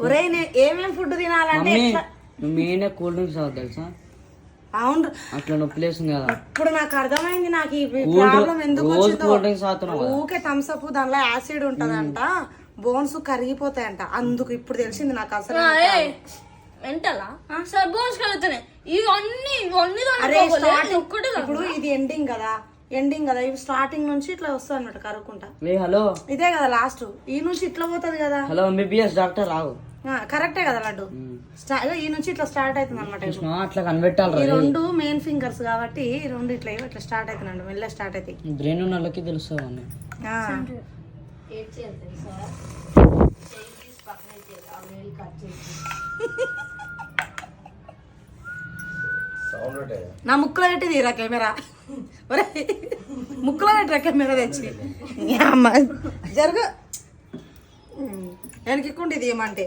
ఒరే ఏమేం ఫుడ్ తినాలంటే మెయిన్ కూల్ డ్రింక్స్ తాగు తెలుసా? అవును అట్లా నొప్పి లేస్తుంది కదా. ఇప్పుడు నాకు అర్థమైంది నాకు ఈ ప్రాబ్లం ఎందుకు కూల్ డ్రింక్స్ తాగుతున్నావు. ఊకే థమ్స్ అప్ దానిలో యాసిడ్ ఉంటదంట, బోన్స్ కరిగిపోతాయంట. అందుకు ఇప్పుడు తెలిసింది నాకు అసలు. మెంటలా సార్ బోన్స్ కలుగుతున్నాయి ఇవన్నీ ఇప్పుడు ఇది ఎండింగ్ కదా ఇవి స్టార్టింగ్ నుంచి ఇట్లా వస్తుంది అనమాట కరుక్కుంటా. హలో ఇదే కదా లాస్ట్, ఈ నుంచి ఇట్లా పోతుంది కదా. హలో ఎంబీబీఎస్ డాక్టర్ రావు. కరెక్టే కదా లడ్డు, ఈ నుంచి ఇట్లా స్టార్ట్ అవుతుంది అనమాట. అట్లా కనిపెట్టాలి. ఈ రెండు మెయిన్ ఫింగర్స్ కాబట్టి ఈ రెండు ఇట్లా ఇట్లా స్టార్ట్ అవుతుందండి, మెల్ల స్టార్ట్ అవుతాయి. బ్రెయిన్ ఉన్న వాళ్ళకి తెలుస్తుంది అన్నీ. నా ముక్కులో పెట్టి తీరా కెమెరా, ముక్కులో పెట్టిరా కెమెరా తెచ్చి జరుగు వెనక్కుండి ఇది ఏమంటే